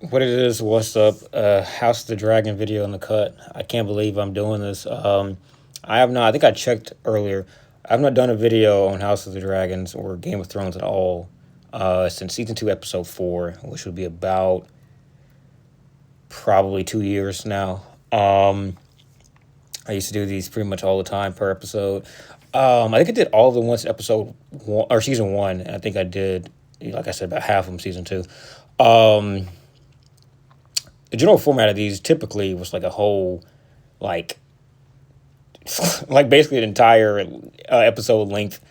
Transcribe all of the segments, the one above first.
What it is, what's up? House of the Dragon video in the cut. I can't believe I'm doing this. I have not, I think I checked earlier. I've not done a video on House of the Dragons or Game of Thrones at all since season 2, episode 4, which would be about probably 2 years now. I used to do these pretty much all the time per episode. I think I did all of them once episode 1 or season 1. And I think I did, like I said, about half of them season 2. Um, the general format of these typically was like a whole like like basically an entire episode length,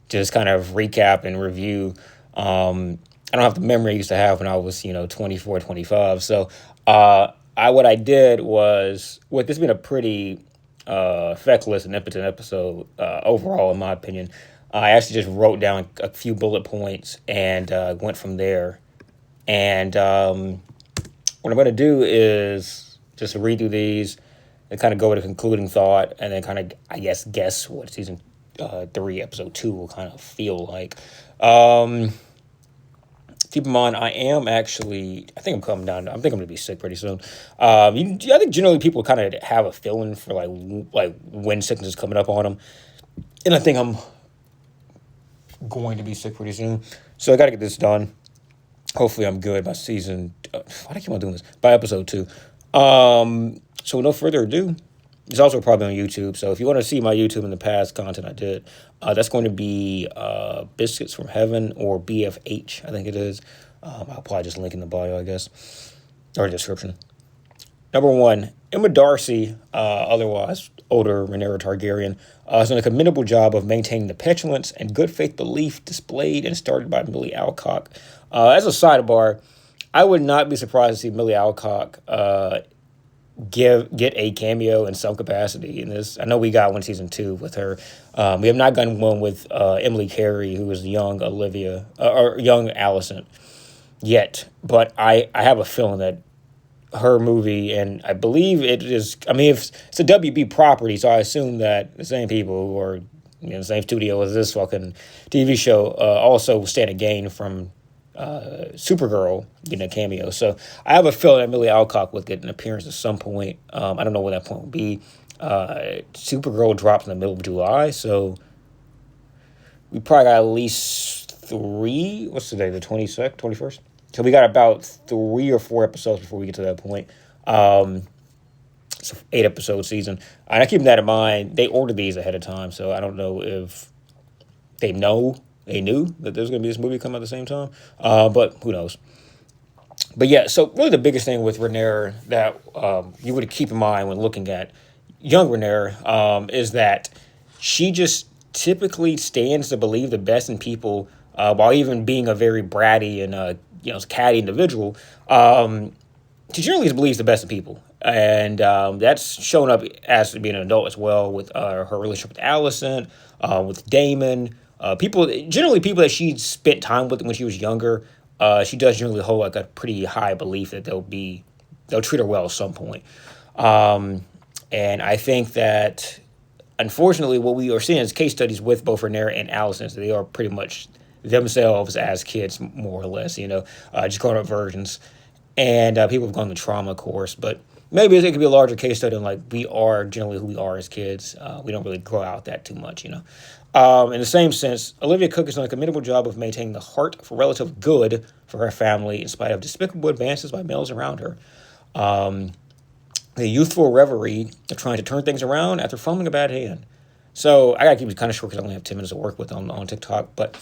just kind of recap and review. I don't have the memory I used to have when I was 24, 25. So I what I did was, with this being a pretty feckless and impotent episode overall, in my opinion, I actually just wrote down a few bullet points and went from there. And what I'm going to do is just read through these and kind of go with a concluding thought, and then kind of, I guess what season 3, episode 2 will kind of feel like. Um, Keep in mind, I am actually, I think I'm coming down. I think I'm going to be sick pretty soon. I think generally people kind of have a feeling for like when sickness is coming up on them. And I think I'm going to be sick pretty soon. So I got to get this done. Hopefully I'm good by season. Why do I keep on doing this? By episode 2. So with no further ado, it's also probably on YouTube. So if you want to see my YouTube in the past content I did, that's going to be Biscuits from Heaven, or BFH, I think it is. I'll probably just link in the bio, I guess, or description. Number 1, Emma Darcy, otherwise older Rhaenyra Targaryen, has done a commendable job of maintaining the petulance and good faith belief displayed and started by Millie Alcock. As a sidebar, I would not be surprised to see Millie Alcock get a cameo in some capacity in this. I know we got one season 2 with her. We have not gotten one with Emily Carey, who was young Olivia or young Allison yet. But I have a feeling that her movie, and I believe it is. I mean, if it's a WB property, so I assume that the same people who are the same studio as this fucking TV show also stand to gain from Supergirl getting a cameo. So I have a feeling that Millie Alcock would get an appearance at some point. I don't know what that point will be. Supergirl drops in the middle of July, so we probably got at least 3. What's today? The 22nd, 21st. So we got about 3 or 4 episodes before we get to that point. It's an 8-episode season. And I keep that in mind. They ordered these ahead of time, so I don't know if they knew that there's going to be this movie come at the same time. But who knows? But yeah, so really the biggest thing with Rhaenyra that you would keep in mind when looking at young Rhaenyra is that she just typically stands to believe the best in people, while even being a very bratty and catty individual. She generally believes the best in people. And that's shown up as being an adult as well, with her relationship with Allison, with Damon. People that she spent time with when she was younger. She does generally hold like a pretty high belief that they'll treat her well at some point. And I think that, unfortunately, what we are seeing is case studies with both Rhaenyra and Allison. So they are pretty much themselves as kids, more or less. Just grown up versions. And people have gone the trauma course, but maybe it could be a larger case study. And like, we are generally who we are as kids. We don't really grow out that too much. In the same sense, Olivia Cook has done a commendable job of maintaining the heart for relative good for her family in spite of despicable advances by males around her. The youthful reverie of trying to turn things around after fumbling a bad hand. So I gotta keep it kind of short because I only have 10 minutes to work with on TikTok. But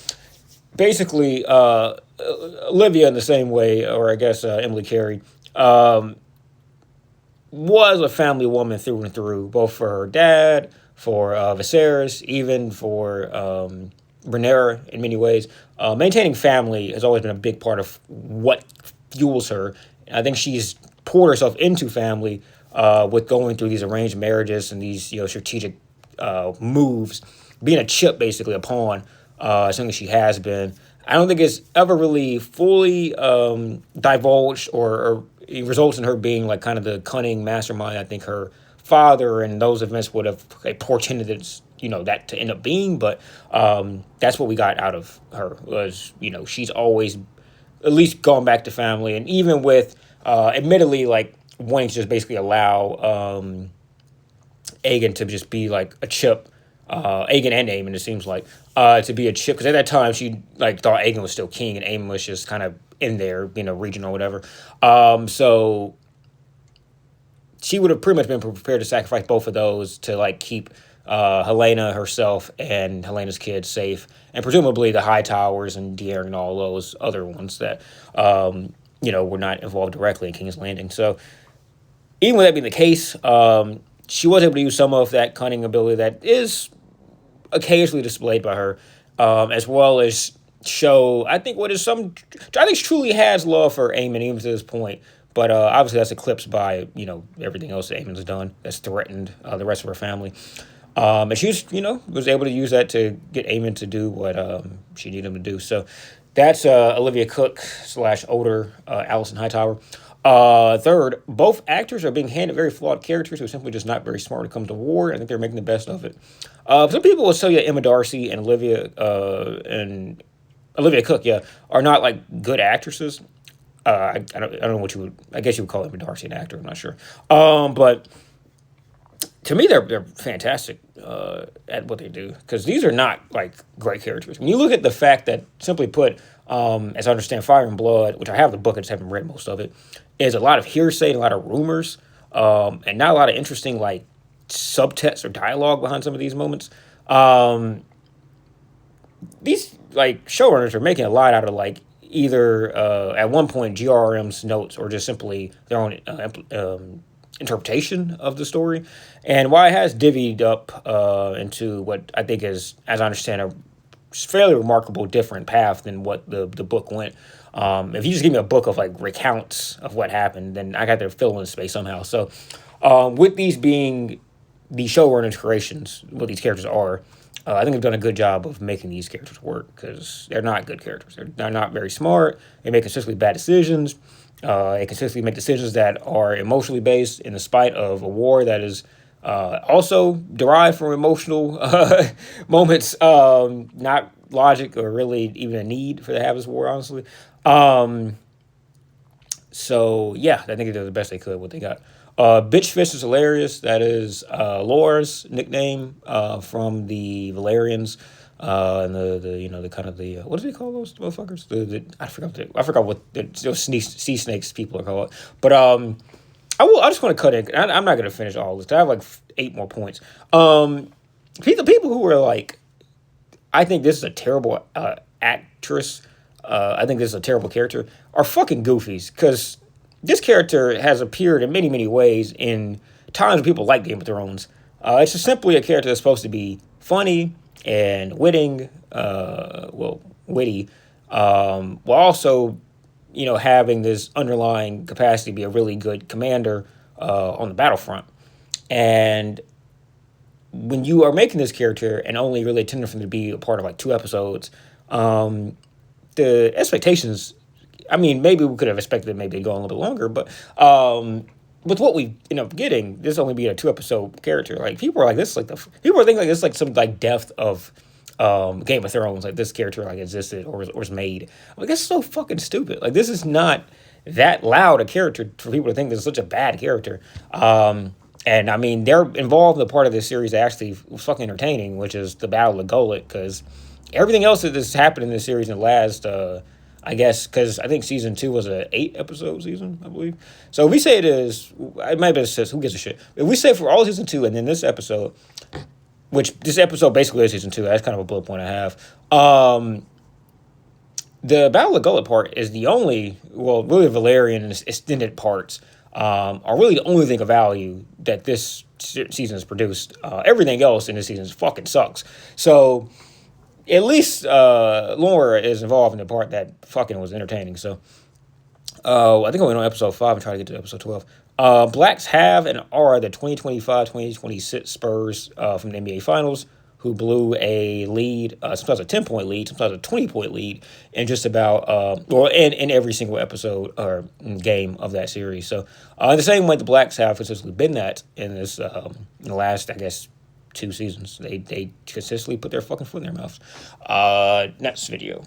basically, Olivia, in the same way, or I guess Emily Carey, was a family woman through and through, both for her dad, for Viserys, even for Rhaenyra in many ways. Maintaining family has always been a big part of what fuels her. I think she's poured herself into family with going through these arranged marriages and these strategic moves, being a chip, basically a pawn, something she has been. I don't think it's ever really fully divulged, or it results in her being like kind of the cunning mastermind I think her father and those events would have portended that to end up being. But that's what we got out of her, was she's always at least gone back to family. And even with admittedly, like, wanting to just basically allow Aegon to just be like a chip. Aegon and Aemon, it seems like, to be a chip. Because at that time, she like thought Aegon was still king and Aemon was just kind of in there, being a regent or whatever. So she would have pretty much been prepared to sacrifice both of those to like keep Helena herself and Helena's kids safe, and presumably the High Towers and De'Aaron and all those other ones that were not involved directly in King's Landing. So even with that being the case, she was able to use some of that cunning ability that is occasionally displayed by her, as well as show, I think, I think she truly has love for Aemon even to this point. But obviously that's eclipsed by, everything else that Aemon's done that's threatened the rest of her family. And she was able to use that to get Aemon to do what she needed him to do. So that's Olivia Cook / older Alicent Hightower. Third, both actors are being handed very flawed characters who are simply just not very smart when it comes to war. I think they're making the best of it. Some people will tell you Emma Darcy and Olivia Cook, are not like good actresses. I don't know what I guess you would call Emma Darcy an actor. I'm not sure. But to me, they're fantastic at what they do, because these are not like great characters. When you look at the fact that, simply put, as I understand, Fire and Blood, which I have the book, I just haven't read most of it, is a lot of hearsay and a lot of rumors, and not a lot of interesting like subtext or dialogue behind some of these moments. These like showrunners are making a lot out of like either at one point GRM's notes or just simply their own interpretation of the story. And while it has divvied up into what I think is, as I understand, a fairly remarkable different path than what the book went. If you just give me a book of like recounts of what happened, then I got to fill in space somehow. So with these being the showrunners' creations, what these characters are, I think they've done a good job of making these characters work, because they're not good characters. They're not very smart. They make consistently bad decisions. They consistently make decisions that are emotionally based in the spite of a war that is also derived from emotional moments, not logic or really even a need for the have this war, honestly. So, yeah, I think they did the best they could, what they got. Bitch Fist is hilarious. That is Laura's nickname from the Valerians. And the kind of the what do they call those motherfuckers? I forgot what those sea snakes people are called. But I just want to cut in. I'm not gonna finish all this. I have like 8 more points. People who were like, I think this is a terrible actress. I think this is a terrible character, are fucking goofies, because this character has appeared in many, many ways in times when people like Game of Thrones. It's just simply a character that's supposed to be funny and witty, while also, having this underlying capacity to be a really good commander on the battlefront. And when you are making this character and only really intending for him to be a part of like 2 episodes, the expectations, I mean, maybe we could have expected maybe to go on a little bit longer, but with what we end up getting, this only being a 2-episode character, like people are like this, people are thinking like this, like some like depth of Game of Thrones, like this character like existed or was made. I'm like, that's so fucking stupid. Like, this is not that loud a character for people to think this is such a bad character. And I mean, they're involved in the part of this series that actually was fucking entertaining, which is the Battle of Golett, because everything else that has happened in this series in the last, I guess, because I think season 2 was a 8-episode season, I believe. So if we say it might be a 6, who gives a shit? If we say for all season 2 and then this episode, which this episode basically is season 2, that's kind of a bullet point I have. The Battle of Golett part is the only, well, really Valerian and extended parts are really the only thing of value that this season has produced. Everything else in this season fucking sucks. So at least Laura is involved in the part that fucking was entertaining. So I think I went on episode 5 and tried to get to episode 12. Blacks have and are the 2025-2026 Spurs from the NBA Finals, who blew a lead, sometimes a 10-point lead, sometimes a 20-point lead, in just about, in every single episode or game of that series. So in the same way the Blacks have consistently been that in this, in the last, I guess, 2 seasons. They consistently put their fucking foot in their mouths. Next video.